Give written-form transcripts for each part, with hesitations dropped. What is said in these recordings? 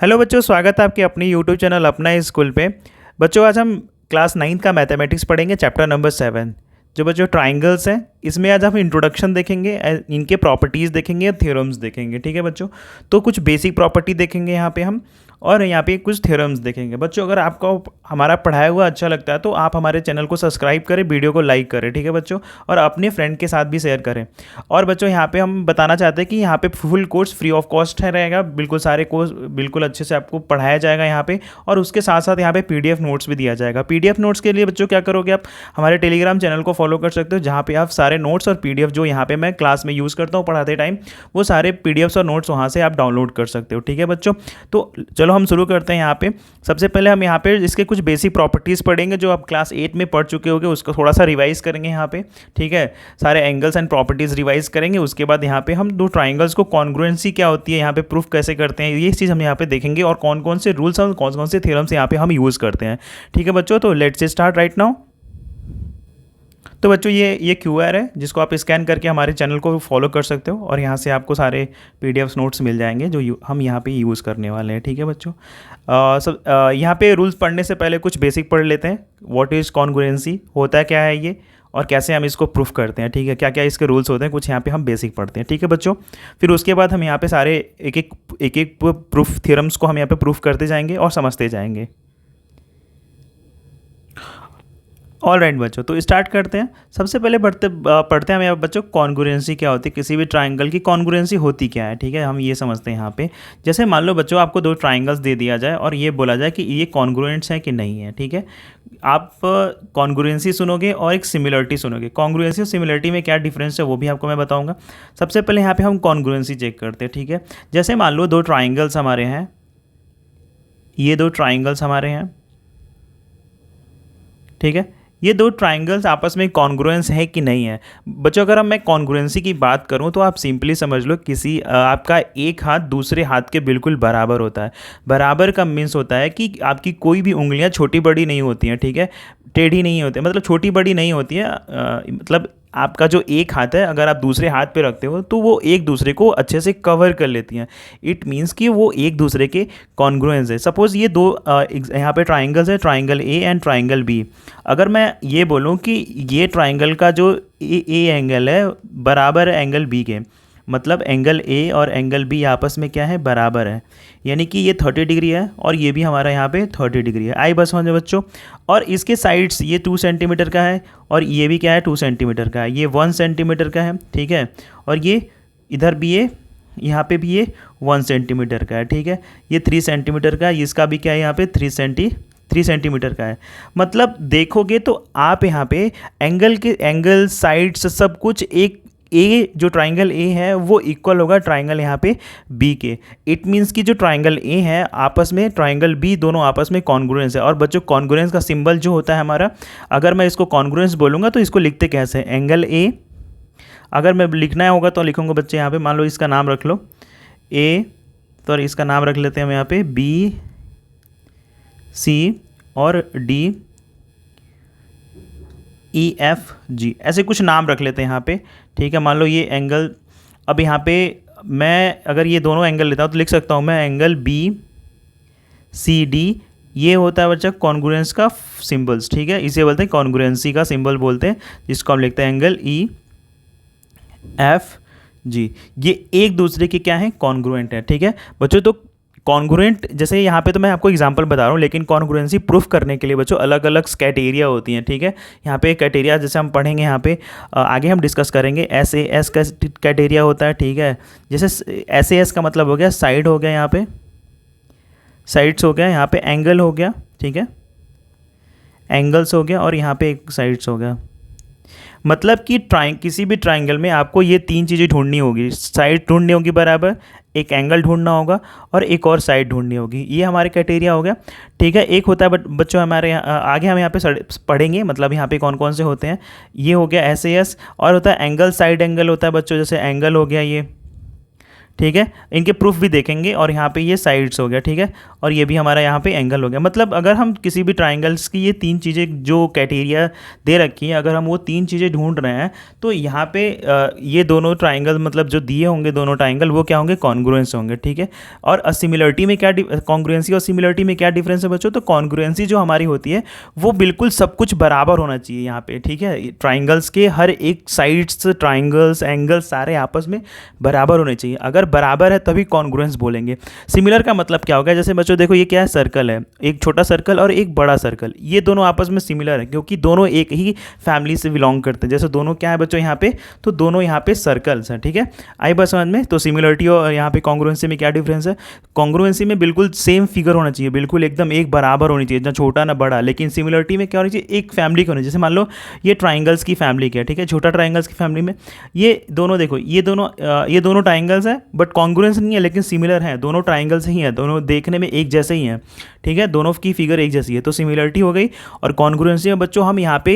Hello बच्चों, स्वागत है आपके अपनी यूट्यूब चैनल अपना स्कूल पे। बच्चों, आज हम क्लास 9 का मैथमेटिक्स पढ़ेंगे, चैप्टर नंबर 7। जो बच्चों ट्राइंगल्स हैं, इसमें आज हम इंट्रोडक्शन देखेंगे, इनके प्रॉपर्टीज़ देखेंगे, थ्योरम्स देखेंगे। ठीक है बच्चों, तो कुछ बेसिक प्रॉपर्टी देखेंगे यहाँ पे हम, और यहाँ पे कुछ थ्योरम्स देखेंगे। बच्चों, अगर आपको हमारा पढ़ाया हुआ अच्छा लगता है तो आप हमारे चैनल को सब्सक्राइब करें, वीडियो को लाइक करें। ठीक है बच्चों, और अपने फ्रेंड के साथ भी शेयर करें। और बच्चों, यहाँ पे हम बताना चाहते हैं कि यहाँ पे full course free of cost है रहेगा, बिल्कुल सारे कोर्स बिल्कुल अच्छे से आपको पढ़ाया जाएगा यहाँ पे। और उसके साथ साथ यहाँ पे पीडीएफ नोट्स भी दिया जाएगा। पीडीएफ नोट्स के लिए बच्चों क्या करोगे, आप हमारे टेलीग्राम चैनल को फॉलो कर सकते हो, जहाँ पे आप सारे नोट्स और पीडीएफ जो यहाँ पे मैं क्लास में यूज़ करता हूँ पढ़ाते टाइम, वो सारे पीडीएफ्स और नोट्स वहाँ से आप डाउनलोड कर सकते हो। ठीक है बच्चों, तो चलो हम शुरू करते हैं। यहाँ पे सबसे पहले हम यहाँ पे इसके कुछ बेसिक प्रॉपर्टीज़ पढ़ेंगे जो आप क्लास 8 में पढ़ चुके होंगे, उसको थोड़ा सा रिवाइज करेंगे यहाँ पे। ठीक है, सारे एंगल्स एंड प्रॉपर्टीज़ रिवाइज करेंगे। उसके बाद यहाँ पे हम दो ट्राइंगल्स को कॉन्ग्रुएंसी क्या होती है, यहाँ पे प्रूफ कैसे करते हैं, ये चीज़ हम यहाँ पे देखेंगे, और कौन कौन से रूल्स और कौन कौन से थ्योरम्स यहाँ पे हम यूज़ करते हैं। ठीक है बच्चों, तो लेट्स स्टार्ट राइट नाउ। तो बच्चों, ये क्यूआर है जिसको आप स्कैन करके हमारे चैनल को फॉलो कर सकते हो, और यहाँ से आपको सारे पीडीएफ नोट्स मिल जाएंगे जो हम यहाँ पे यूज़ करने वाले हैं। ठीक है बच्चों, यहाँ पे रूल्स पढ़ने से पहले कुछ बेसिक पढ़ लेते हैं। व्हाट इज़ कॉन्ग्रुएंसी, होता क्या है ये, और कैसे हम इसको प्रूफ करते हैं। ठीक है, क्या क्या इसके रूल्स होते हैं, कुछ यहाँ पे हम बेसिक पढ़ते हैं। ठीक है बच्चों, फिर उसके बाद हम यहाँ पे सारे एक एक प्रूफ थ्योरम्स को हम यहाँ पे प्रूफ करते जाएंगे और समझते जाएंगे। ऑल राइट बच्चों, तो स्टार्ट करते हैं। सबसे पहले पढ़ते हैं हम यहाँ बच्चों कॉन्ग्रुएंसी क्या होती है, किसी भी ट्राइंगल की कॉन्ग्रुएंसी होती क्या है। ठीक है, हम ये समझते हैं यहाँ पे। जैसे मान लो बच्चों, आपको दो ट्राइंगल्स दे दिया जाए और ये बोला जाए कि ये कॉन्ग्रुएंट्स हैं कि नहीं है। ठीक है, आप कॉन्ग्रुएंसी सुनोगे और एक सिमिलरिटी सुनोगे। कॉन्ग्रुएंसी और सिमिलरिटी में क्या डिफरेंस है वो भी आपको मैं बताऊँगा। सबसे पहले यहाँ पर हम कॉन्ग्रुएंसी चेक करते हैं। ठीक है, जैसे मान लो दो ट्राइंगल्स हमारे हैं, ये दो ट्राइंगल्स हमारे हैं। ठीक है, ये दो ट्राइंगल्स आपस में कॉन्ग्रुएंस है कि नहीं है। बच्चों, अगर मैं कॉन्ग्रुएंसी की बात करूं तो आप सिंपली समझ लो, किसी आपका एक हाथ दूसरे हाथ के बिल्कुल बराबर होता है। बराबर का मीन्स होता है कि आपकी कोई भी उंगलियां छोटी बड़ी नहीं होती हैं। ठीक है, टेढ़ी नहीं होती, मतलब छोटी बड़ी नहीं होती है। मतलब आपका जो एक हाथ है, अगर आप दूसरे हाथ पे रखते हो तो वो एक दूसरे को अच्छे से कवर कर लेती हैं। इट मीन्स कि वो एक दूसरे के कॉन्ग्रुएंस है। सपोज़ ये दो यहाँ पे ट्राइंगल्स है, triangle A and triangle B. अगर मैं ये बोलूँ कि ये ट्राइंगल का जो ए एंगल है बराबर है एंगल बी के, मतलब एंगल ए और एंगल बी आपस में क्या है, बराबर है। यानी कि ये 30 डिग्री है और ये भी हमारा यहाँ पे 30 डिग्री है। आई बस समझो बच्चों। और इसके साइड्स ये 2 सेंटीमीटर का है और ये भी क्या है, 2 सेंटीमीटर का है। ये 1 सेंटीमीटर का है। ठीक है, और ये इधर भी ये, यहाँ पे भी ये 1 सेंटीमीटर का है। ठीक है, ये 3 सेंटीमीटर का है, इसका भी क्या है यहाँ पे 3 सेंटीमीटर का है। मतलब देखोगे तो आप यहाँ पे एंगल साइड्स सब कुछ एक ए, जो ट्राइंगल ए है वो इक्वल होगा ट्राइंगल यहाँ पे बी के। इट मीन्स कि जो ट्राइंगल ए है आपस में ट्राइंगल बी, दोनों आपस में कॉन्ग्रुएंस है। और बच्चों, कॉन्ग्रुएंस का सिंबल जो होता है हमारा, अगर मैं इसको कॉन्ग्रुएंस बोलूँगा तो इसको लिखते कैसे हैं, एंगल ए। अगर मैं लिखना होगा तो लिखूँगा बच्चे यहाँ पे, मान लो इसका नाम रख लो ए, तो इसका नाम रख लेते हैं हम यहाँ पे बी सी और डी ई एफ जी, ऐसे कुछ नाम रख लेते हैं यहाँ पे। ठीक है, मान लो ये एंगल, अब यहाँ पे मैं अगर ये दोनों एंगल लेता हूँ तो लिख सकता हूँ मैं एंगल बी सी डी। ये होता है बच्चा कॉन्ग्रुएंस का सिंबल्स। ठीक है, इसे बोलते हैं कॉन्ग्रुएंसी का सिंबल बोलते हैं, जिसको हम लिखते हैं एंगल ई एफ जी। ये एक दूसरे के क्या है, कॉन्ग्रुएंट है। ठीक है बच्चों, तो कॉन्ग्रुएंट, जैसे यहाँ पे तो मैं आपको एग्जांपल बता रहा हूँ, लेकिन कॉन्ग्रुएंसी प्रूफ करने के लिए बच्चों अलग अलग क्राइटेरिया होती हैं। ठीक है, यहाँ पे क्राइटेरिया जैसे हम पढ़ेंगे, यहाँ पे आगे हम डिस्कस करेंगे। SAS का क्राइटेरिया होता है। ठीक है, जैसे SAS का मतलब हो गया साइड हो गया, यहाँ पे साइड्स हो गया, यहाँ पे एंगल हो गया। ठीक है, एंगल्स हो गया, और यहाँ पे एक साइड्स हो गया। मतलब कि किसी भी ट्राइंगल में आपको ये 3 चीज़ें ढूंढनी होगी। साइड ढूंढनी होगी बराबर, एक एंगल ढूंढना होगा, और एक और साइड ढूंढनी होगी। ये हमारे क्राइटेरिया हो गया। ठीक है, एक होता है बच्चों हमारे आगे हम यहाँ पे पढ़ेंगे, मतलब यहाँ पे कौन कौन से होते हैं। ये हो गया SAS, और होता है एंगल, साइड एंगल होता है बच्चों, जैसे एंगल हो गया ये। ठीक है, इनके प्रूफ भी देखेंगे, और यहाँ पे ये साइड्स हो गया, ठीक है, और ये भी हमारा यहाँ पे एंगल हो गया। मतलब अगर हम किसी भी ट्राइंगल्स की ये तीन चीज़ें जो क्राइटेरिया दे रखी हैं, अगर हम वो तीन चीज़ें ढूंढ रहे हैं, तो यहाँ पे ये दोनों ट्राइंगल मतलब जो दिए होंगे दोनों ट्राइंगल, वो क्या होंगे, कॉन्ग्रुएंस होंगे, ठीक है। और सिमिलरिटी में क्या, कॉन्ग्रुएंसी और सिमिलरिटी में क्या डिफरेंस है बच्चों, तो कॉन्ग्रुएंसी जो हमारी होती है वो बिल्कुल सब कुछ बराबर होना चाहिए यहाँ पे, ठीक है। ट्राइंगल्स के हर एक साइड्स, ट्राइंगल्स, एंगल्स सारे आपस में बराबर होने चाहिए। अगर बराबर है तभी कॉन्ग्रुएंस बोलेंगे। सिमिलर का मतलब क्या होगा, जैसे बच्चों देखो ये क्या है, सर्कल है, एक छोटा सर्कल और एक बड़ा सर्कल, ये दोनों आपस में सिमिलर है क्योंकि दोनों एक ही फैमिली से बिलोंग करते हैं। जैसे दोनों क्या है बच्चों यहाँ पे, तो दोनों यहाँ पे सर्कल्स हैं, ठीक है। आई बस समझ में। तो सिमिलरिटी और यहाँ पे कॉन्ग्रुएंसी में क्या डिफरेंस है, कॉन्ग्रुएंसी में बिल्कुल सेम फिगर होना चाहिए, बिल्कुल एकदम एक बराबर होनी चाहिए, ना छोटा ना बड़ा। लेकिन सिमिलरिटी में क्या होनी चाहिए, एक फैमिली की होनी चाहिए। जैसे मान लो ये ट्राइंगल्स की फैमिली क्या है, ठीक है, छोटा ट्राइंगल्स की फैमिली में ये दोनों देखो, ये दोनों ट्राइंगल्स हैं बट कॉन्ग्रुएंस नहीं है, लेकिन सिमिलर हैं, दोनों ट्राइंगल्स ही हैं, दोनों देखने में एक जैसे ही हैं, ठीक है, दोनों की फिगर एक जैसी है, तो सिमिलरिटी हो गई। और कॉन्ग्रुएंसी में बच्चों हम यहाँ पे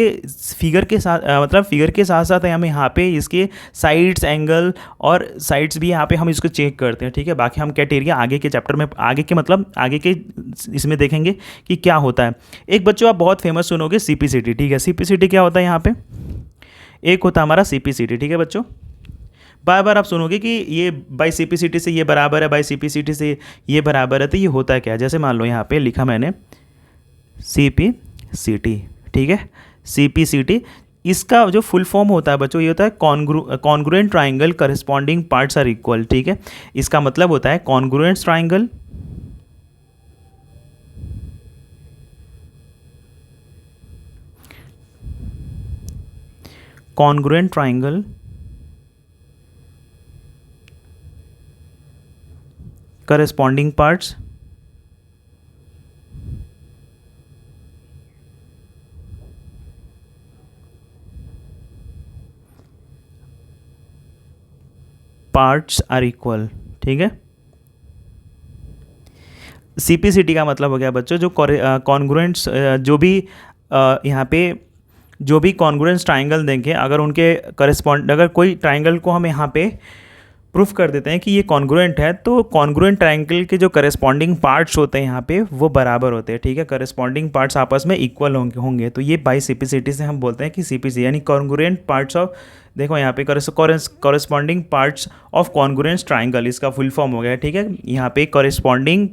फिगर के साथ मतलब फिगर के साथ साथ हम यहाँ पे इसके साइड्स, एंगल और साइड्स भी यहाँ पे हम इसको चेक करते हैं, ठीक है। बाकी हम क्राइटेरिया आगे के चैप्टर में, आगे के मतलब आगे के इसमें देखेंगे कि क्या होता है। एक बच्चों आप बहुत फेमस सुनोगे सीपीसीटी, ठीक है। सीपीसीटी क्या होता है यहाँ पे, एक होता है हमारा सीपीसीटी, ठीक है बच्चों। बार बार आप सुनोगे कि ये बाई सीपीसीटी से ये बराबर है, बाई सीपीसीटी से ये बराबर है, तो ये होता है क्या, जैसे मान लो यहाँ पे लिखा मैंने सीपीसीटी, ठीक है, सीपीसीटी, इसका जो फुल फॉर्म होता है बच्चों ये होता है congruent triangle corresponding parts are equal, ठीक है। इसका मतलब होता है congruent triangle corresponding parts are equal, ठीक है। सीपीसीटी का मतलब हो गया बच्चों जो कॉन्ग्रुएंट्स, जो भी यहाँ पे जो भी कॉन्ग्रुएंस ट्राइंगल देंगे, अगर उनके करस्पॉन्ड, अगर कोई ट्राइंगल को हम यहाँ पे प्रूफ कर देते हैं कि ये कॉन्ग्रुएंट है, तो कॉन्ग्रुएंट ट्राइंगल के जो करस्पॉन्डिंग पार्ट्स होते हैं यहाँ पे वो बराबर होते हैं, ठीक है। करस्पॉन्डिंग पार्ट्स आपस में इक्वल होंगे, तो ये बाई सीपीसीटी से हम बोलते हैं कि सीपीसी यानी कॉन्ग्रुएंट पार्ट्स ऑफ, देखो यहाँ पे corresponding parts of congruence triangle, इसका फुल फॉर्म हो गया, ठीक है। यहाँ पे corresponding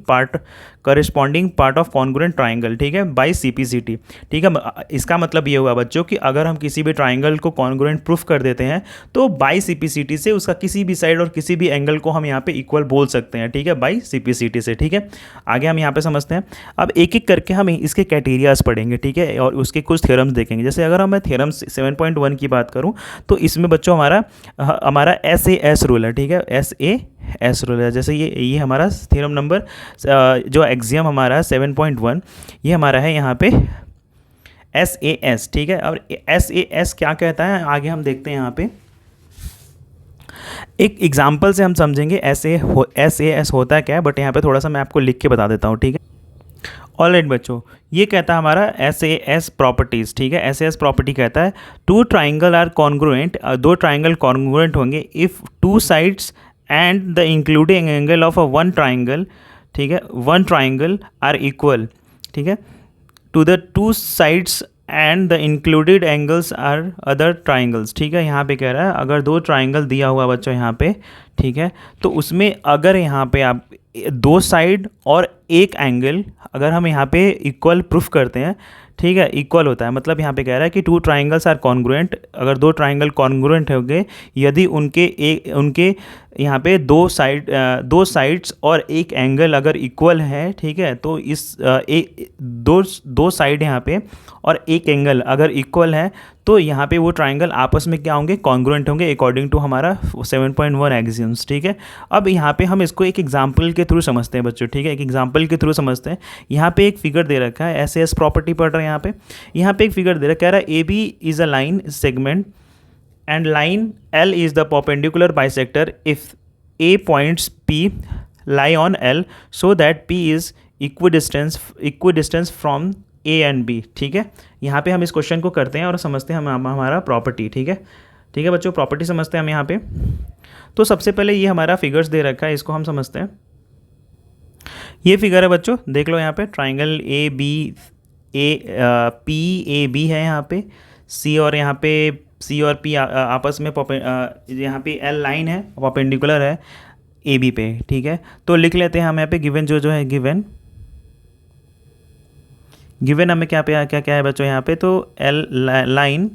part of congruent triangle, ठीक है, बाई सीपीसीटी, ठीक है। इसका मतलब ये हुआ बच्चों कि अगर हम किसी भी ट्राइंगल को कॉन्ग्रुएंट प्रूफ कर देते हैं तो बाई सीपीसीटी से उसका किसी भी साइड और किसी भी एंगल को हम यहाँ पे इक्वल बोल सकते हैं, ठीक है, बाई सीपीसीटी से, ठीक है। आगे हम यहाँ पे समझते हैं। अब एक एक करके हम इसके क्राइटेरियाज पढ़ेंगे, ठीक है, और उसके कुछ थ्योरम्स देखेंगे। जैसे अगर मैं थ्योरम 7.1 की बात करूँ तो इसमें बच्चों हमारा SAS रूल है, ठीक है, SAS रूल है। जैसे ये हमारा थ्योरम नंबर जो एक्सियम हमारा 7.1, ये हमारा है यहाँ पे SAS, ठीक है। और SAS क्या कहता है आगे हम देखते हैं। यहाँ पे एक एग्जाम्पल से हम समझेंगे SAS होता है क्या है, बट यहाँ पे थोड़ा सा मैं आपको लिख के बता देता हूँ, ठीक है। ऑलराइट बच्चों, ये कहता है हमारा SAS प्रॉपर्टीज़, ठीक है। SAS प्रॉपर्टी कहता है टू ट्राइंगल आर कॉन्ग्रुएंट, दो ट्राइंगल कॉन्ग्रुएंट होंगे if two sides and the including angle of one triangle, ठीक है, वन ट्राइंगल आर इक्वल, ठीक है, to the two sides and the included angles are other triangles, ठीक है। यहाँ पे कह रहा है अगर दो ट्राइंगल दिया हुआ बच्चों यहाँ पे, ठीक है, तो उसमें अगर यहाँ पे आप दो साइड और एक एंगल अगर हम यहाँ पे इक्वल प्रूफ करते हैं, ठीक है, इक्वल होता है, मतलब यहाँ पे कह रहा है कि टू ट्राइंगल्स आर कॉन्ग्रुएंट, अगर दो ट्राइंगल कॉन्ग्रुएंट होंगे यदि उनके यहाँ पे दो साइड्स और एक एंगल अगर इक्वल है, ठीक है, तो इस दो साइड यहाँ पे और एक एंगल अगर इक्वल है तो यहाँ पे वो ट्राइंगल आपस में क्या होंगे, कॉन्ग्रुएंट होंगे अकॉर्डिंग टू हमारा 7.1 एक्सियम्स, ठीक है। अब यहाँ पे हम इसको एक एग्जांपल के थ्रू समझते हैं बच्चों, ठीक है, एक एग्जांपल के थ्रू समझते हैं। यहाँ पे एक फिगर दे रखा है, SAS प्रॉपर्टी पढ़ रहे हैं यहाँ पे एक फिगर दे रखा है, AB is a line segment and line L is the perpendicular bisector if A points P lie on L so that P is equidistant from A and B, ठीक है। यहाँ पे हम इस क्वेश्चन को करते हैं और समझते हैं हम हमारा प्रॉपर्टी, ठीक है, ठीक है बच्चों, प्रॉपर्टी समझते हैं हम यहाँ पे। तो सबसे पहले ये हमारा फिगर्स दे रखा है, इसको हम समझते हैं। ये फिगर है बच्चों, देख लो यहाँ पे triangle A B P A B है यहाँ पे, सी और यहाँ पे सी और पी आपस में यहाँ पे एल लाइन है, परपेंडिकुलर है ए बी पे, ठीक है। तो लिख लेते हैं हम यहाँ पे गिवन जो है गिवन हमें क्या पे क्या क्या है बच्चों यहाँ पे, तो एल लाइन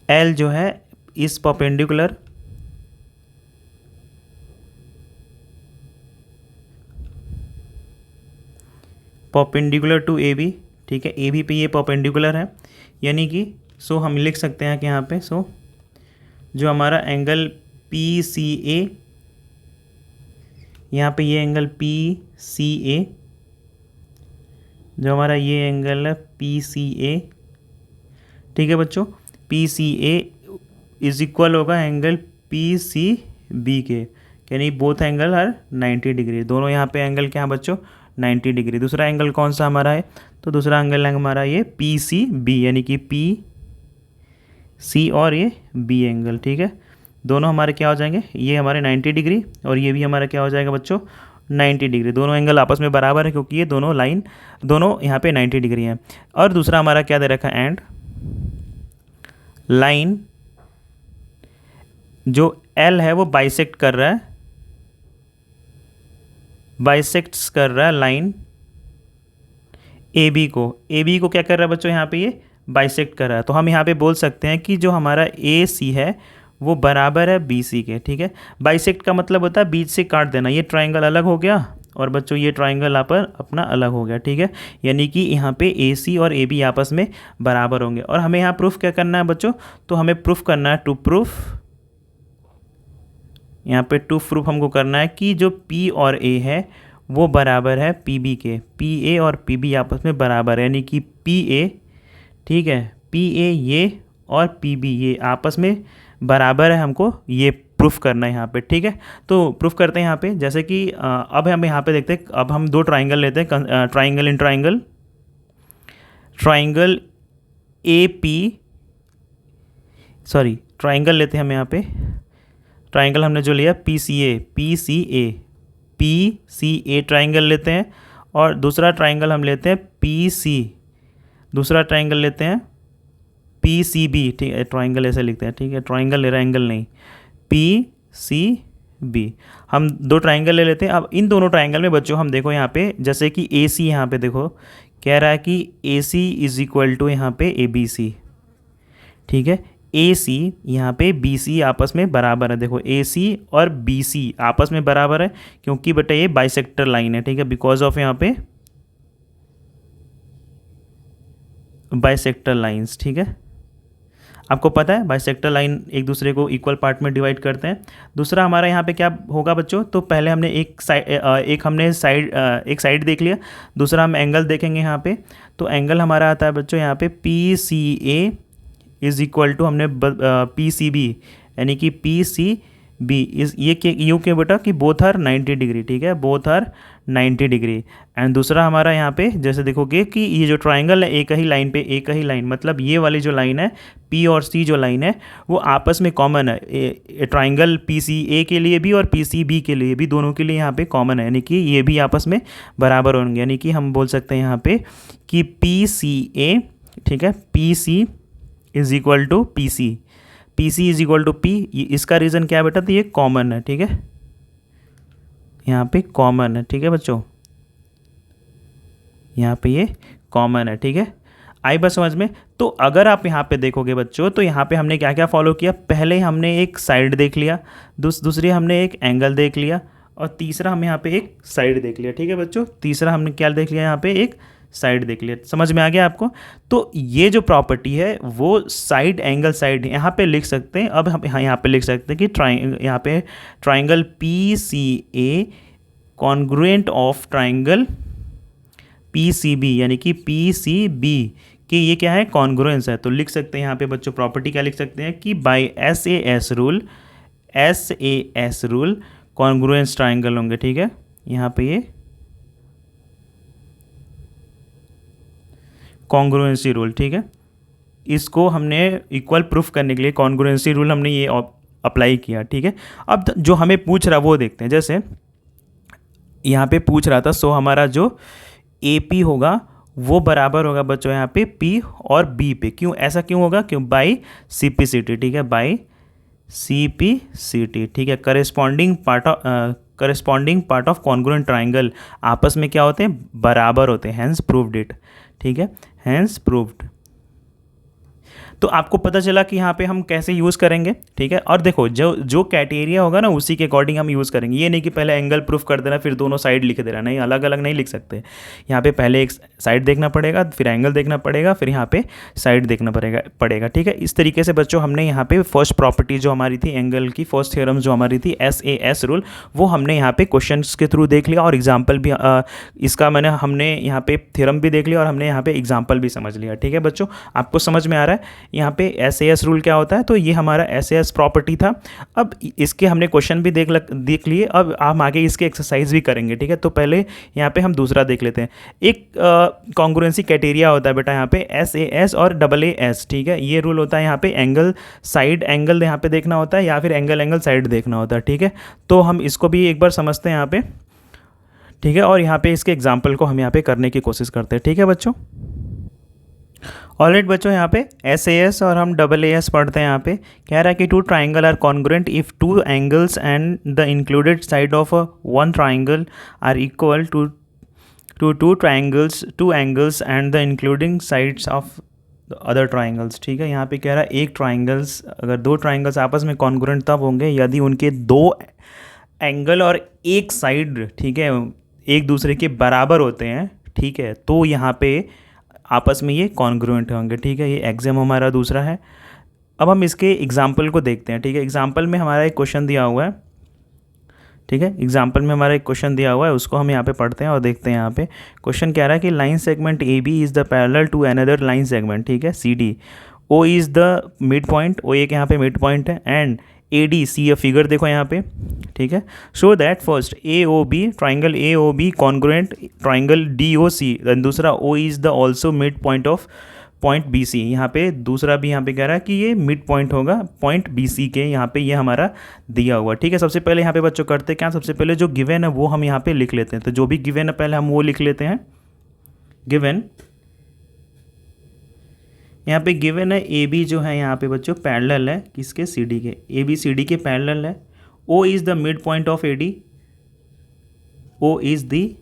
एल जो है इस परपेंडिकुलर टू ए बी, ठीक है। ए बी पे ये परपेंडिकुलर है, यानी कि सो हम लिख सकते हैं कि यहाँ पे सो जो हमारा एंगल पी सी ए, यहाँ पे ये एंगल पी सी ए, जो हमारा ये एंगल है पी सी ए, ठीक है बच्चों। P C A is equal होगा एंगल पी सी बी के, यानी बोथ एंगल हर 90 डिग्री, दोनों यहाँ पे एंगल क्या है बच्चों 90 डिग्री। दूसरा एंगल कौन सा हमारा है, तो दूसरा एंगल है हमारा ये पी सी बी, यानी कि पी सी और ये बी एंगल, ठीक है। दोनों हमारे क्या हो जाएंगे, ये हमारे 90 डिग्री और ये भी हमारा क्या हो जाएगा बच्चों 90 डिग्री। दोनों एंगल आपस में बराबर है क्योंकि ये दोनों लाइन दोनों यहाँ पे 90 डिग्री हैं। और दूसरा हमारा क्या दे रखा है, एंड लाइन जो एल है वो बाइसेक्ट कर रहा है, बाइसेक्ट्स कर रहा है लाइन ए बी को क्या कर रहा है बच्चों यहाँ पे ये बाइसेक्ट कर रहा है। तो हम यहाँ पे बोल सकते हैं कि जो हमारा ए सी है वो बराबर है बी सी के, ठीक है। बाइसेक्ट का मतलब होता है बीच से काट देना, ये ट्राइंगल अलग हो गया और बच्चों ये ट्राइंगल यहाँ पर अपना अलग हो गया, ठीक है। यानी कि यहाँ पे ए सी और ए बी आपस में बराबर होंगे। और हमें यहाँ प्रूफ क्या करना है बच्चों, तो हमें प्रूफ करना है टू प्रूफ, यहाँ पे टू प्रूफ हमको करना है कि जो P और A है वो बराबर है PB के, PA और PB आपस में बराबर है, यानी कि PA, ठीक है, PA ये और PB ये आपस में बराबर है, हमको ये प्रूफ करना है यहाँ पे, ठीक है। तो प्रूफ करते हैं यहाँ पे, जैसे कि अब हम यहाँ पे देखते हैं, अब हम दो ट्राइंगल लेते हैं, triangle in triangle, triangle triangle लेते हैं हम यहाँ पे, ट्राइंगल हमने जो लिया पी सी ए ट्राइंगल लेते हैं, और दूसरा ट्राइंगल हम लेते हैं दूसरा ट्राइंगल लेते हैं पी सी बी, ठीक है। ट्राइंगल ऐसे लिखते हैं, ठीक है, ट्राइंगल ले रहा है एंगल नहीं, पी सी बी। हम दो ट्राइंगल ले लेते हैं। अब इन दोनों ट्राइंगल में बच्चों हम देखो यहाँ पे, जैसे कि ए सी यहाँ पे देखो कह रहा है कि ए सी इज इक्वल टू यहाँ पे ए बी सी, ठीक है। ए सी यहाँ पे बी सी आपस में बराबर है, देखो ए सी और बी सी आपस में बराबर है क्योंकि बेटा ये बाइसेक्टर लाइन है, ठीक है, बिकॉज ऑफ यहाँ पे बाइसेक्टर लाइंस, ठीक है। आपको पता है बाइसेक्टर लाइन एक दूसरे को इक्वल पार्ट में डिवाइड करते हैं। दूसरा हमारा यहाँ पे क्या होगा बच्चों, तो पहले हमने एक साइड देख लिया, दूसरा हम एंगल देखेंगे यहाँ पे। तो एंगल हमारा आता है बच्चों यहाँ पे P C A is equal to हमने पी सी बी, यानी कि पी सी बी इज ये के यू के बेटा कि बोथ आर 90 डिग्री, ठीक है, बोथ आर 90 डिग्री। एंड दूसरा हमारा यहाँ पे जैसे देखोगे कि ये जो ट्राइंगल है एक ही लाइन पे, एक ही लाइन मतलब ये वाली जो लाइन है पी और सी जो लाइन है वो आपस में कॉमन है, ट्राइंगल पी सी ए के लिए भी और पी सी बी के लिए भी, दोनों के लिए यहाँ पे कॉमन है, यानी कि ये भी आपस में बराबर होंगे। यानी कि हम बोल सकते हैं यहाँ पे कि पी सी ए, ठीक है, P C is equal to P C is equal to P. इसका रीज़न क्या है बेटा, तो ये कॉमन है, ठीक है, यहाँ पे कॉमन है, ठीक है बच्चों, यहाँ पे ये कॉमन है, ठीक है। आई बात समझ में। तो अगर आप यहाँ पे देखोगे बच्चों, तो यहाँ पे हमने क्या क्या फॉलो किया, पहले हमने एक साइड देख लिया, दूसरी हमने एक एंगल देख लिया, और तीसरा हम यहाँ पे एक साइड देख लिया, ठीक है बच्चों। तीसरा हमने क्या देख लिया, यहाँ पे एक साइड देख लिया। समझ में आ गया आपको। तो ये जो प्रॉपर्टी है वो साइड एंगल साइड यहाँ पे लिख सकते हैं। अब हम यहाँ पे लिख सकते हैं कि यहाँ पे triangle P C A congruent of triangle P C B, यानी कि पी सी बी कि ये क्या है, कॉन्ग्रुएंस है। तो लिख सकते हैं यहाँ पे बच्चों प्रॉपर्टी क्या लिख सकते हैं कि by SAS rule congruence triangle होंगे, ठीक है। यहाँ पे ये कॉन्ग्रुएंसी रूल, ठीक है, इसको हमने इक्वल प्रूफ करने के लिए कॉन्ग्रुएंसी रूल हमने ये अप्लाई किया, ठीक है। अब जो हमें पूछ रहा वो देखते हैं। जैसे यहाँ पे पूछ रहा था, सो हमारा जो ए पी होगा वो बराबर होगा बच्चों यहाँ पे पी और बी पे। क्यों ऐसा क्यों होगा? क्यों? By C P C T, ठीक है, by C P C T, ठीक है। Corresponding part of congruent triangle आपस में क्या होते हैं? बराबर होते हैं। हैंस प्रूव्ड इट, ठीक है, हैंस प्रूव्ड। तो आपको पता चला कि यहाँ पे हम कैसे यूज़ करेंगे, ठीक है। और देखो जो जो क्राइटेरिया होगा ना उसी के अकॉर्डिंग हम यूज़ करेंगे। ये नहीं कि पहले एंगल प्रूफ कर देना फिर दोनों साइड लिख देना, नहीं, अलग अलग नहीं लिख सकते। यहाँ पे पहले एक साइड देखना पड़ेगा, फिर एंगल देखना पड़ेगा, फिर यहाँ पे साइड देखना पड़ेगा, ठीक है। इस तरीके से बच्चों हमने यहाँ पे फर्स्ट प्रॉपर्टी जो हमारी थी एंगल की, फर्स्ट थ्योरम जो हमारी थी SAS रूल, वो हमने यहाँ पे क्वेश्चन के थ्रू देख लिया और एग्जाम्पल भी इसका हमने यहाँ पे थ्योरम भी देख लिया और हमने यहाँ पे एग्जाम्पल भी समझ लिया, ठीक है बच्चों। आपको समझ में आ रहा है यहाँ पे SAS रूल क्या होता है? तो ये हमारा SAS प्रॉपर्टी था। अब इसके हमने क्वेश्चन भी देख लिए, अब हम आगे इसके एक्सरसाइज भी करेंगे, ठीक है। तो पहले यहाँ पे हम दूसरा देख लेते हैं। एक कॉन्ग्रुएंसी क्राइटेरिया होता है बेटा यहाँ पे SAS और AAS, ठीक है। ये रूल होता है यहाँ पे एंगल साइड एंगल यहाँ पे देखना होता है या फिर एंगल साइड देखना होता है, ठीक है। तो हम इसको भी एक बार समझते हैं यहाँ पे, ठीक है। और यहाँ पे इसके एग्जाम्पल को हम यहाँ पे करने की कोशिश करते हैं, ठीक है बच्चों। ऑलराइट बच्चों, यहाँ पे SAS और हम AAS पढ़ते हैं। यहाँ पे कह रहा है कि two triangle are congruent if two angles and the included side of one triangle are equal to two angles and the including sides of other triangles, ठीक है। यहाँ पे कह रहा है एक ट्राइंगल्स, अगर दो ट्राइंगल्स आपस में कॉन्ग्रुएंट तब होंगे यदि उनके दो एंगल और एक साइड, ठीक है, एक दूसरे के बराबर होते हैं, ठीक है। तो यहाँ पे आपस में ये कॉन्ग्रुएंट होंगे, ठीक है। ये एग्जाम हमारा दूसरा है। अब हम इसके एग्जाम्पल को देखते हैं, ठीक है। एग्जाम्पल में हमारा एक क्वेश्चन दिया हुआ है, ठीक है। एग्जाम्पल में हमारा एक क्वेश्चन दिया हुआ है, उसको हम यहाँ पे पढ़ते हैं और देखते हैं। यहाँ पे क्वेश्चन कह रहा है कि line segment AB is the parallel to another line segment, ठीक है, CD। O is the mid point, O एक यहाँ पे मिड पॉइंट है, एंड ADC, फिगर देखो यहाँ पे, ठीक है। Show that first AOB triangle AOB congruent triangle DOC, दूसरा O is the also mid point of point BC। यहाँ पे दूसरा भी यहाँ पे कह रहा है कि ये मिड पॉइंट होगा पॉइंट BC के, यहाँ पे ये हमारा दिया हुआ, ठीक है। सबसे पहले यहाँ पे बच्चों करते क्या, सबसे पहले जो गिवन है वो हम यहाँ पे लिख लेते हैं। तो जो भी गिवन है पहले हम वो लिख लेते हैं। गिवन, यहाँ पे गिवन है AB जो है यहाँ पे बच्चों पैरेलल है किसके? CD के। AB CD के पैरेलल है। O is the mid point of AD, O is the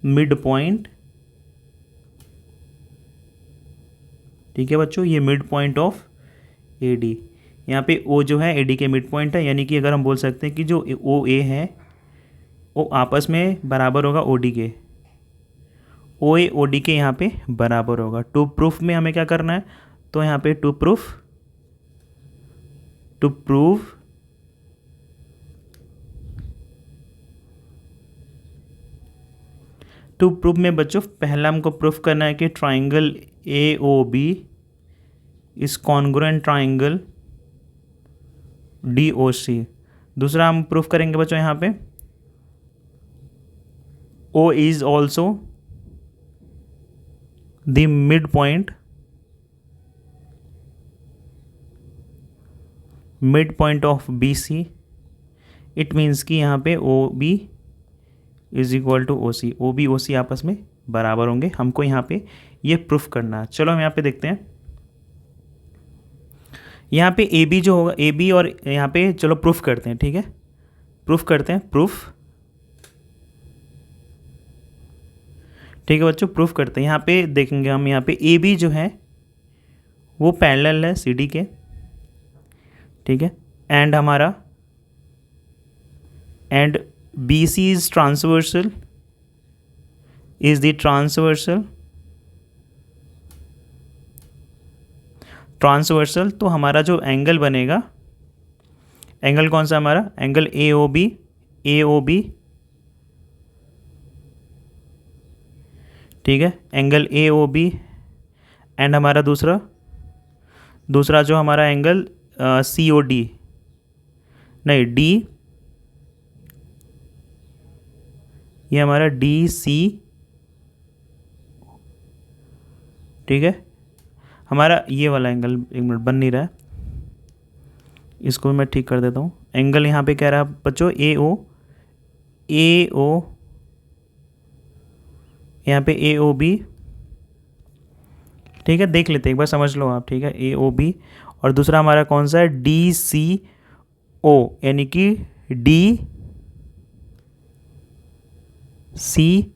mid point, ठीक है बच्चों, ये मिड पॉइंट ऑफ AD। यहाँ पे O जो है AD के मिड पॉइंट है, यानी कि अगर हम बोल सकते हैं कि जो OA है वो आपस में बराबर होगा OD के, OA OD के यहाँ पे बराबर होगा। टू प्रूफ में हमें क्या करना है? तो यहाँ पे टू प्रूफ में बच्चों पहला हमको प्रूफ करना है कि triangle AOB is congruent triangle DOC। दूसरा हम प्रूफ करेंगे बच्चों यहाँ पे O is also the mid point of BC। It means कि यहाँ पे OB is equal to OC, OB OC आपस में बराबर होंगे। हमको यहाँ पे ये प्रूफ करना है। चलो हम यहाँ पे देखते हैं। यहाँ पे AB जो होगा, AB और यहाँ पे चलो प्रूफ करते हैं, ठीक है। प्रूफ करते हैं, प्रूफ, ठीक है बच्चों, प्रूफ करते हैं। यहाँ पे देखेंगे हम, यहाँ पे AB जो है वो पैरेलल है CD के, ठीक है। एंड हमारा and BC is transversal, is the transversal. तो हमारा जो एंगल बनेगा, एंगल कौन सा हमारा? एंगल AOB, ठीक है, एंगल AOB। एंड हमारा दूसरा जो हमारा एंगल COD, नहीं D, ये हमारा DC, ठीक है। हमारा ये वाला एंगल एक मिनट बन नहीं रहा है, इसको मैं ठीक कर देता हूँ। एंगल यहाँ पे कह रहा है बच्चों ए ओ, यहाँ पे ए ओ बी, ठीक है, देख लेते हैं एक बार, समझ लो आप, ठीक है, ए ओ बी। और दूसरा हमारा कौन सा है, डी सी ओ, यानी कि डी सी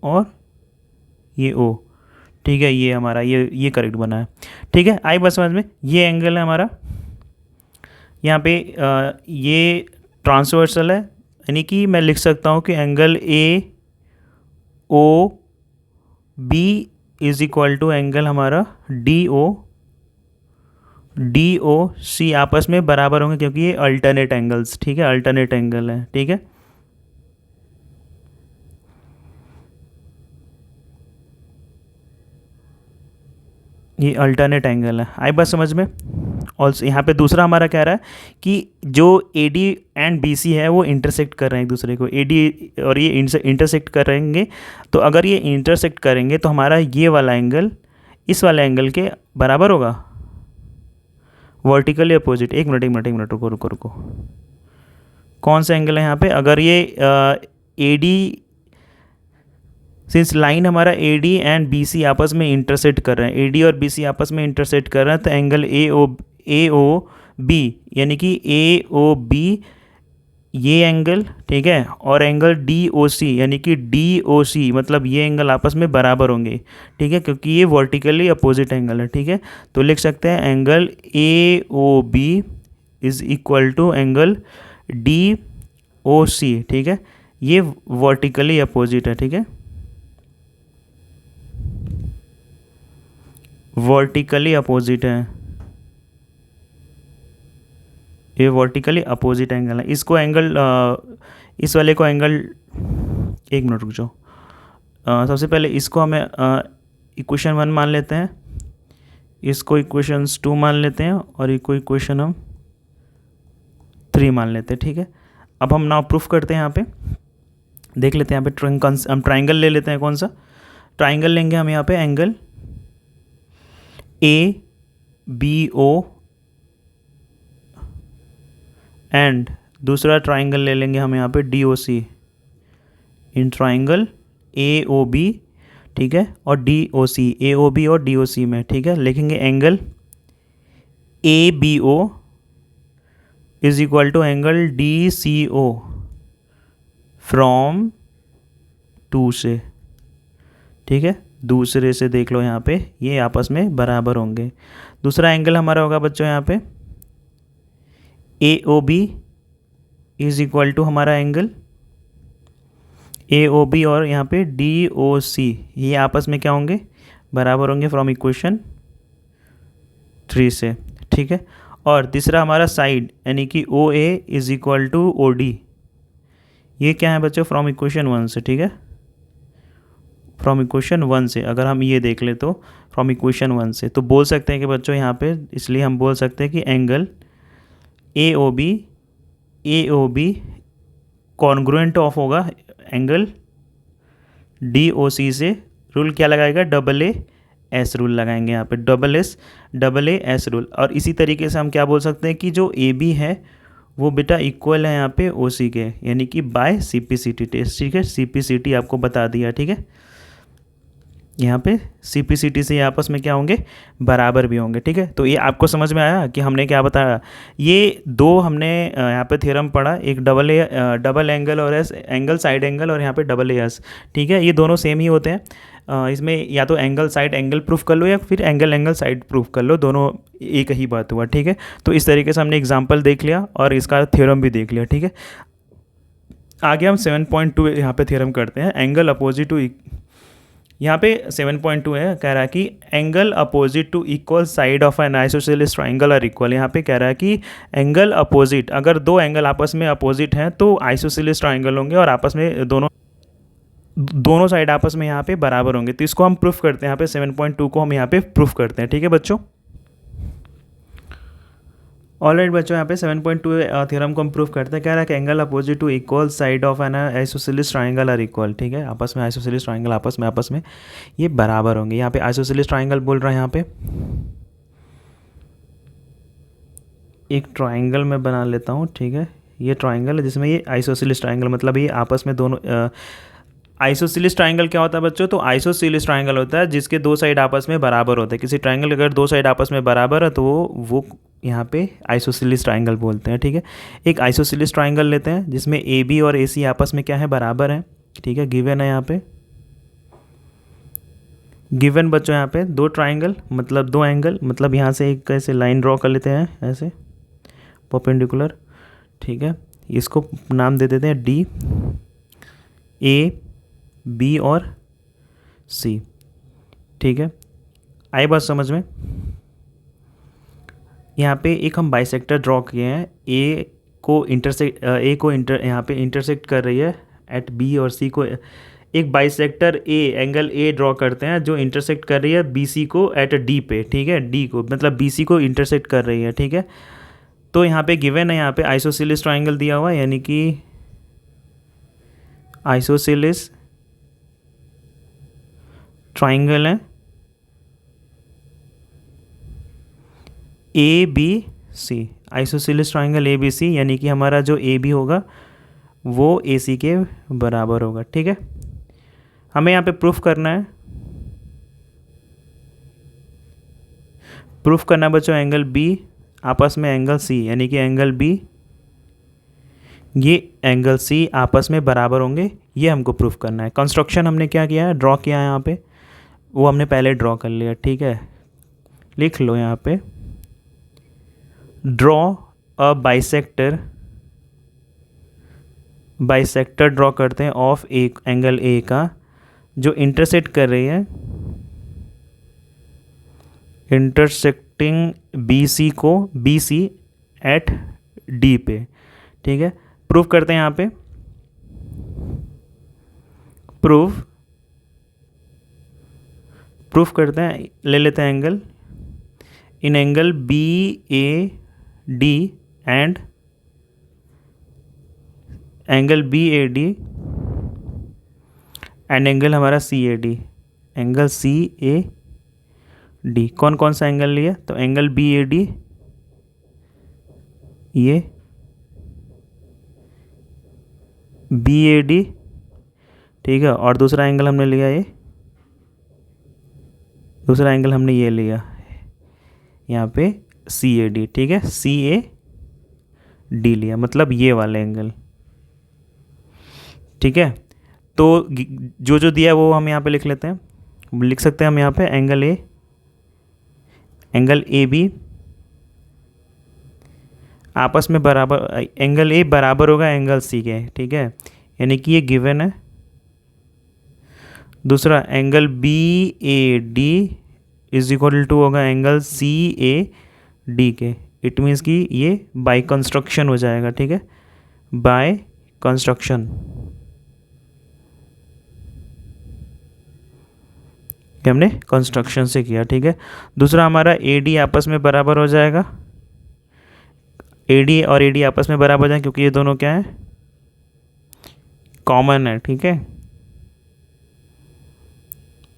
और ये ओ, ठीक है, ये हमारा ये करेक्ट बना है, ठीक है। आई बस समझ में, ये एंगल है हमारा, यहाँ पे ये ट्रांसवर्सल है, यानी कि मैं लिख सकता हूँ कि angle A O B is equal to angle हमारा डी ओ सी आपस में बराबर होंगे, क्योंकि ये अल्टरनेट एंगल्स, ठीक है, अल्टरनेट एंगल है, ठीक है। ये अल्टरनेट एंगल है, आई बात समझ में। और यहाँ पे दूसरा हमारा कह रहा है कि जो A D and B C है वो इंटरसेक्ट कर रहे हैं एक दूसरे को, ए डी और ये इंटरसेक्ट करेंगे, तो अगर ये इंटरसेक्ट करेंगे तो हमारा ये वाला एंगल इस वाले एंगल के बराबर होगा, वर्टिकली अपोजिट। एक मिनट रुको, कौन सा एंगल है यहाँ पे, अगर ये ए डी, सिंस लाइन हमारा A D and B C आपस में इंटरसेक्ट कर रहे हैं, ए डी और बी सी आपस में इंटरसेक्ट कर रहे हैं, तो एंगल ए ओ बी, यानी कि ए ओ बी ये एंगल, ठीक है, और एंगल डी ओ सी, यानी कि डी ओ सी, मतलब ये एंगल आपस में बराबर होंगे, ठीक है, क्योंकि ये वर्टिकली अपोजिट एंगल है, ठीक है। तो लिख सकते हैं angle A O B is equal to angle D O C, ठीक है, ये वर्टिकली अपोजिट है, ठीक है, वर्टिकली अपोजिट है, ये वर्टिकली अपोजिट एंगल है। इसको एंगल इस वाले को एंगल, एक मिनट रुक जाओ, सबसे पहले इसको हमें इक्वेशन 1 मान लेते हैं, इसको इक्वेशंस 2 मान लेते हैं, और इसको इक्वेशन हम 3 मान लेते हैं, ठीक है। अब हम नाउ प्रूफ करते हैं, यहाँ पे देख लेते हैं, यहाँ पे हम ट्राइंगल ले लेते हैं, कौन सा ट्राइंगल लेंगे हम, यहाँ पे angle A B O and दूसरा ट्राइंगल ले लेंगे हम यहाँ पे D O C, in triangle A O B, ठीक है, और D O C, A O B और डी ओ सी में, ठीक है, लिखेंगे angle A B O is equal to angle D C O from 2 से, ठीक है, दूसरे से देख लो, यहाँ पे ये आपस में बराबर होंगे। दूसरा एंगल हमारा होगा बच्चों यहाँ पे A O B is equal to हमारा एंगल ए ओ बी और यहाँ पे डी ओ सी, ये आपस में क्या होंगे, बराबर होंगे, फ्रॉम इक्वेशन 3 से, ठीक है। और तीसरा हमारा साइड, यानी कि O A is equal to O D, ये क्या है बच्चों, फ्रॉम इक्वेशन 1 से, ठीक है, फ्रॉम इक्वेशन 1 से अगर हम ये देख ले तो फ्रॉम इक्वेशन 1 से, तो बोल सकते हैं कि बच्चों यहाँ पे, इसलिए हम बोल सकते हैं कि angle A O B congruent of होगा एंगल डी ओ सी से। रूल क्या लगाएगा, डबल ए एस रूल लगाएंगे यहाँ पे, डबल ए एस रूल। और इसी तरीके से हम क्या बोल सकते हैं कि जो ए बी है वो बेटा इक्वल है यहाँ पे ओ सी के, यानी कि by C P C T test, ठीक है, सी पी सी टी आपको बता दिया, ठीक है, यहाँ पे सी पी सी टी से आपस में क्या होंगे, बराबर भी होंगे, ठीक है। तो ये आपको समझ में आया कि हमने क्या बताया, ये दो हमने यहाँ पे थ्योरम पढ़ा, एक डबल एंगल और एस एंगल साइड एंगल, और यहाँ पे डबल ए एस, ठीक है, ये दोनों सेम ही होते हैं। इसमें या तो एंगल साइड एंगल प्रूफ कर लो या फिर एंगल साइड प्रूफ कर लो, दोनों एक ही बात हुआ, ठीक है। तो इस तरीके से हमने एग्जाम्पल देख लिया और इसका थ्योरम भी देख लिया, ठीक है। आगे हम 7.2 यहाँ पे थ्योरम करते हैं, एंगल अपोजिट टू, यहाँ पे 7.2 है, कह रहा है कि angle opposite to equal side of an isosceles triangle are equal. यहाँ पे कह रहा है कि एंगल अपोजिट, अगर दो एंगल आपस में अपोजिट हैं तो आइसोसेलेस ट्राइंगल होंगे और आपस में दोनों साइड आपस में यहाँ पे बराबर होंगे। तो इसको हम प्रूफ करते हैं, यहाँ पे 7.2 को हम यहाँ पे प्रूफ करते हैं, ठीक है बच्चों। ऑलराइट बच्चों, यहाँ पे 7.2 थ्योरम को हम प्रूफ करते हैं, कह रहा है कि angle opposite to equal side of an isosceles triangle are equal, ठीक है, आपस में आइसोसेलेस ट्राइंगल आपस में ये बराबर होंगे। यहाँ पे आइसोसेलेस ट्राइंगल बोल रहा है, यहाँ पे एक ट्राइंगल मैं बना लेता हूँ, ठीक है। ये ट्राइंगल है जिसमें ये आइसोसेलेस ट्राइंगल, मतलब ये आपस में दोनों आइसोसेलेस ट्राइंगल क्या होता है बच्चों? तो आइसोसेलेस ट्राइंगल होता है जिसके दो साइड आपस में बराबर होते हैं। किसी ट्राइंगल के अगर दो साइड आपस में बराबर है तो वो यहाँ पे आइसोसेलेस ट्राइंगल बोलते हैं, ठीक है। एक आइसोसेलेस ट्राइंगल लेते हैं जिसमें ए बी और ए सी आपस में क्या है? बराबर है, ठीक है। गिवन है यहाँ पे, गिवन बच्चों यहाँ पे दो ट्राइंगल मतलब दो एंगल, मतलब यहाँ से एक ऐसे लाइन ड्रॉ कर लेते हैं ऐसे परपेंडिकुलर, ठीक है। इसको नाम दे देते हैं डी, ए बी और सी, ठीक है। आई बात समझ में? यहाँ पे एक हम बाइसेक्टर ड्रॉ किए हैं, ए को यहाँ पे इंटरसेक्ट कर रही है एट बी और सी को। एक बाइसेक्टर एंगल ए ड्रॉ करते हैं जो इंटरसेक्ट कर रही है बी सी को एट डी पे, ठीक है। डी को मतलब बी सी को इंटरसेक्ट कर रही है, ठीक है। तो यहाँ पे गिवन है, यहाँ पे आइसोसेलेस ट्राइंगल दिया हुआ है, यानी कि आइसोसेलेस ट्राइंगल है A B C, isosceles triangle A B C, यानी कि हमारा जो ए बी होगा वो ए सी के बराबर होगा, ठीक है। हमें यहाँ पे प्रूफ करना है, प्रूफ करना है बच्चों एंगल बी आपस में एंगल सी, यानी कि एंगल बी ये एंगल सी आपस में बराबर होंगे, ये हमको प्रूफ करना है। कंस्ट्रक्शन हमने क्या किया है? ड्रॉ किया है यहाँ पे, वो हमने पहले ड्रॉ कर लिया, ठीक है। लिख लो यहाँ पे, draw a bisector, bisector draw करते हैं ऑफ एक एंगल ए का जो इंटरसेक्ट कर रही है, इंटरसेक्टिंग बी सी को, बी सी एट डी पे, ठीक है। प्रूफ करते हैं यहाँ पे, प्रूफ करते हैं, ले लेते हैं angle, in angle B A D and angle B A D and angle हमारा C A D, angle C A D. कौन कौन सा एंगल लिया? तो एंगल बी ए डी ये बी ए डी, ठीक है। और दूसरा एंगल हमने लिया ये, दूसरा एंगल हमने ये लिया यहाँ पे सी ए डी, ठीक है। सी ए डी लिया, मतलब ये वाले एंगल, ठीक है। तो जो जो दिया है वो हम यहाँ पे लिख लेते हैं, लिख सकते हैं हम यहाँ पे एंगल ए बी आपस में बराबर, एंगल ए बराबर होगा एंगल सी के, ठीक है, यानी कि ये गिवन है। दूसरा angle B A D is equal to होगा एंगल सी ए डी के, इट मीन्स कि ये बाय कंस्ट्रक्शन हो जाएगा, ठीक है, बाय कंस्ट्रक्शन, ये हमने कंस्ट्रक्शन से किया, ठीक है। दूसरा हमारा ए डी आपस में बराबर हो जाएगा, ए डी और ए डी आपस में बराबर हो जाएगा क्योंकि ये दोनों क्या है? कॉमन है, ठीक है,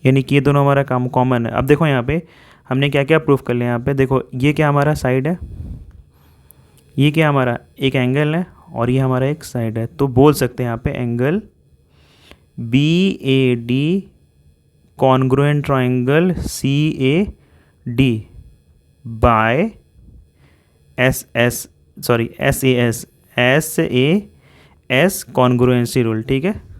यानी कि ये दोनों हमारा काम कॉमन है। अब देखो यहाँ पे हमने क्या क्या प्रूफ कर लिया, यहाँ पे देखो ये क्या हमारा साइड है, ये क्या हमारा एक एंगल है और ये हमारा एक साइड है। तो बोल सकते हैं यहाँ पे angle B A D congruent triangle C A D by S A S congruency rule, ठीक है।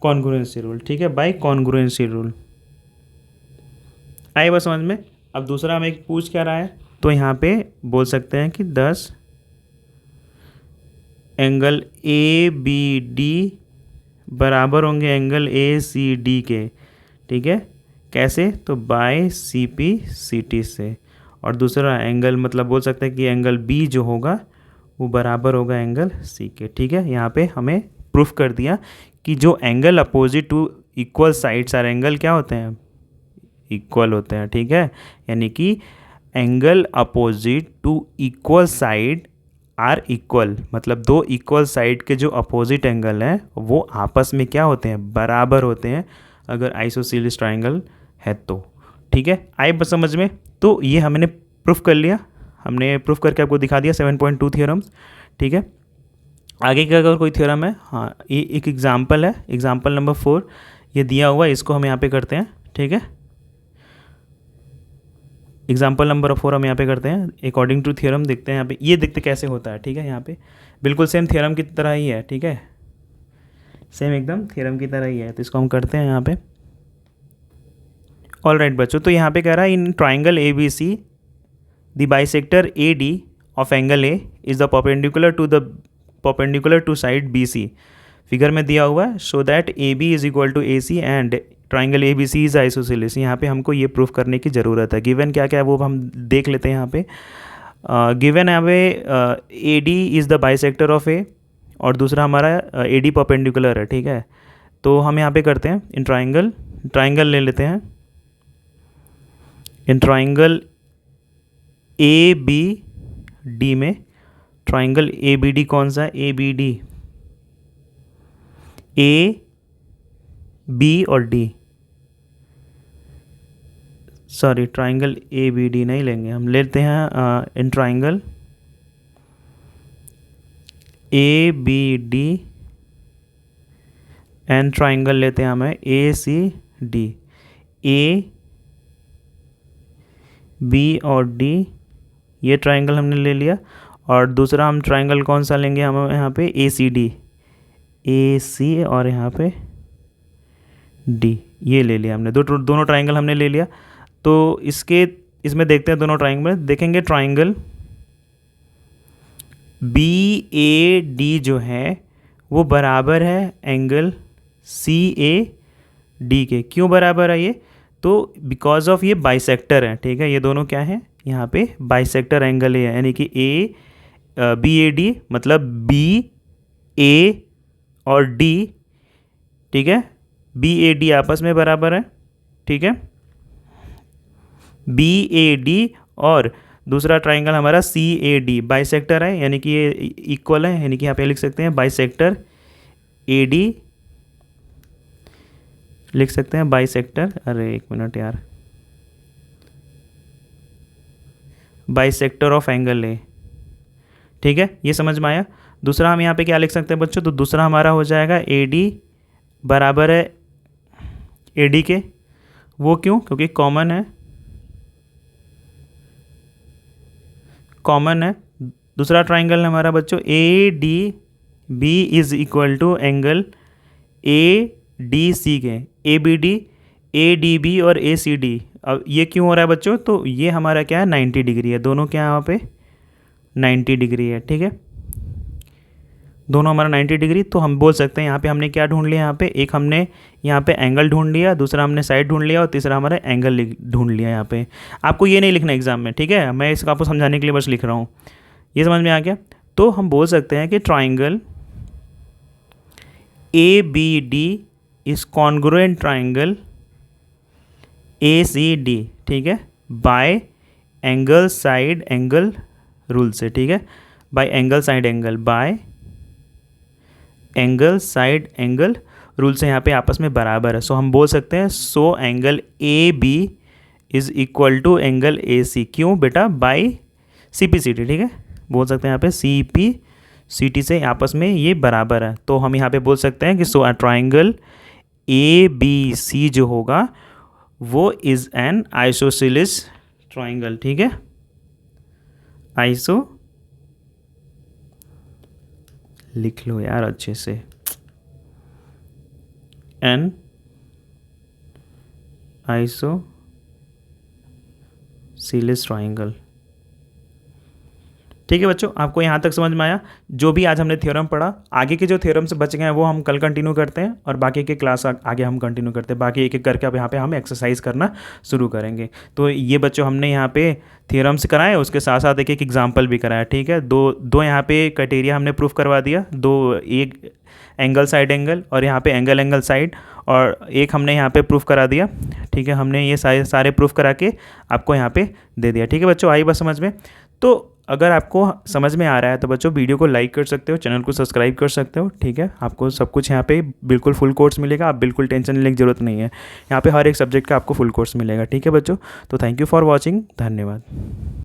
कॉन्ग्रुएंसी रूल, ठीक है, बाय कॉन्ग्रुएंसी रूल। आए बस समझ में? अब दूसरा हमें एक पूछ क्या रहा है, तो यहाँ पे बोल सकते हैं कि 10 एंगल ए बी डी बराबर होंगे एंगल ए सी डी के, ठीक है। कैसे? तो by C P C T से। और दूसरा एंगल मतलब बोल सकते हैं कि एंगल बी जो होगा वो बराबर होगा एंगल सी के, ठीक है। यहाँ पे हमें प्रूफ कर दिया कि जो angle opposite to equal sides are angle क्या होते हैं? इक्वल होते हैं, ठीक है। यानी कि angle opposite to equal side are equal, मतलब दो इक्वल साइड के जो अपोजिट एंगल हैं वो आपस में क्या होते हैं, बराबर होते हैं अगर आइसोसेलेस ट्राइंगल है तो। ठीक है, आई बस समझ में। तो ये हमने प्रूफ कर लिया, हमने प्रूफ करके आपको दिखा दिया 7.2 थ्योरम्स। ठीक है, आगे का अगर कोई थ्योरम है, हाँ ये एक एग्जाम्पल है, एग्जाम्पल नंबर 4 ये दिया हुआ है, इसको हम यहाँ पे करते हैं। ठीक है, एग्जाम्पल नंबर 4 हम यहाँ पे करते हैं अकॉर्डिंग टू थ्योरम। देखते हैं यहाँ पे, ये देखते कैसे होता है। ठीक है, यहाँ पे बिल्कुल सेम थ्योरम की तरह ही है। ठीक है, सेम एकदम थ्योरम की तरह ही है, तो इसको हम करते हैं यहाँ पे। ऑल राइट बच्चों, तो यहाँ पे कह रहा है in triangle A B C the bisector A D of angle A is the perpendicular to side B C. Figure में दिया हुआ है, so that A B is equal to A C and triangle A B C is isosceles. यहाँ पे हमको ये proof करने की ज़रूरत है। गिवन क्या क्या है वो हम देख लेते हैं यहाँ पे। गिवन है वे A D is the bisector of A, और दूसरा हमारा ए डी परपेंडिकुलर है। ठीक है, तो हम यहाँ पे करते हैं इन ट्राइंगल ले लेते हैं। In triangle A B D में ट्राइंगल ए बी डी कौन सा है, A B D, A B और D, sorry triangle A B D नहीं लेंगे, हम लेते हैं in triangle A B D and triangle लेते हैं हमें A C D. A B और डी ये ट्राइंगल हमने ले लिया, और दूसरा हम ट्राइंगल कौन सा लेंगे, हम यहाँ पे ए सी डी, ए सी और यहाँ पे डी, ये ले लिया हमने। दोनों ट्राइंगल हमने ले लिया। तो इसमें देखते हैं दोनों ट्राइंगल में, देखेंगे ट्राइंगल बी ए डी जो है वो बराबर है एंगल सी ए डी के। क्यों बराबर है ये, तो बिकॉज ऑफ ये बाइसेक्टर है। ठीक है, ये दोनों क्या है, यहाँ पे बाइसेक्टर एंगल है, यानी कि ए बी ए डी मतलब बी ए और डी। ठीक है, बी ए डी आपस में बराबर है। ठीक है, बी ए डी और दूसरा ट्राइंगल हमारा सी ए डी बाइसेक्टर है, यानी कि ये इक्वल है, यानी कि यहाँ पे लिख सकते हैं बाइसेक्टर ए डी, लिख सकते हैं बाइसेक्टर, अरे एक मिनट यार, बाइसेक्टर ऑफ एंगल ए। ठीक है, ये समझ में आया। दूसरा हम यहाँ पे क्या लिख सकते हैं बच्चों, तो दूसरा हमारा हो जाएगा ए डी बराबर है ए डी के। वो क्यों, क्योंकि कॉमन है। दूसरा ट्राइंगल हमारा बच्चों A D B is equal to angle A D C के, A B D, A D B और ए सी डी। अब ये क्यों हो रहा है बच्चों, तो ये हमारा क्या है 90 डिग्री है, दोनों क्या यहाँ पे 90 डिग्री है। ठीक है, दोनों हमारा 90 डिग्री। तो हम बोल सकते हैं यहाँ पे हमने क्या ढूंढ लिया, यहाँ पे एक हमने यहाँ पे एंगल ढूंढ लिया, दूसरा हमने साइड ढूंढ लिया, और तीसरा हमारा एंगल ढूंढ लिया। यहाँ पे आपको ये नहीं लिखना एग्जाम में, ठीक है, मैं इसको आपको समझाने के लिए बस लिख रहा हूँ। ये समझ में आ गया। तो हम बोल सकते हैं कि triangle A B D is congruent triangle A C D. ठीक है, by angle side angle rule से। ठीक है, by angle side angle, by angle side angle rule से यहाँ पे आपस में बराबर है। सो हम बोल सकते हैं so angle A B is equal to angle A C. क्यों बेटा, by C P C T. ठीक है, बोल सकते हैं यहाँ पे सी पी सी टी से आपस में ये बराबर है। तो हम यहाँ पे बोल सकते हैं कि सो ट्राइंगल ए बी सी जो होगा वो इज़ एन आइसोसेलेस ट्राइंगल। ठीक है, आइसो लिख लो यार अच्छे से, एन आइसोसेलेस ट्राइंगल। ठीक है बच्चों, आपको यहाँ तक समझ में आया। जो भी आज हमने थ्योरम पढ़ा, आगे के जो थ्योरम से बच गए हैं वो हम कल कंटिन्यू करते हैं, और बाकी के क्लास आगे हम कंटिन्यू करते हैं। बाकी एक एक करके अब यहाँ पे हम एक्सरसाइज करना शुरू करेंगे। तो ये बच्चों हमने यहाँ पे थ्योरम्स कराए, उसके साथ साथ एक एक एग्जाम्पल भी कराया। ठीक है, दो यहाँ पे क्राइटेरिया हमने प्रूफ करवा दिया, दो, एक एंगल साइड एंगल और यहाँ पे एंगल साइड, और एक हमने यहाँ पे प्रूफ करा दिया। ठीक है, हमने ये सारे प्रूफ करा के आपको यहाँ पे दे दिया। ठीक है बच्चों, आई बात समझ में। तो अगर आपको समझ में आ रहा है तो बच्चों वीडियो को लाइक कर सकते हो, चैनल को सब्सक्राइब कर सकते हो, ठीक है। आपको सब कुछ यहाँ पे बिल्कुल फुल कोर्स मिलेगा, आप बिल्कुल टेंशन लेने की ज़रूरत नहीं है। यहाँ पे हर एक सब्जेक्ट का आपको फुल कोर्स मिलेगा, ठीक है बच्चों। तो थैंक यू फॉर वॉचिंग, धन्यवाद।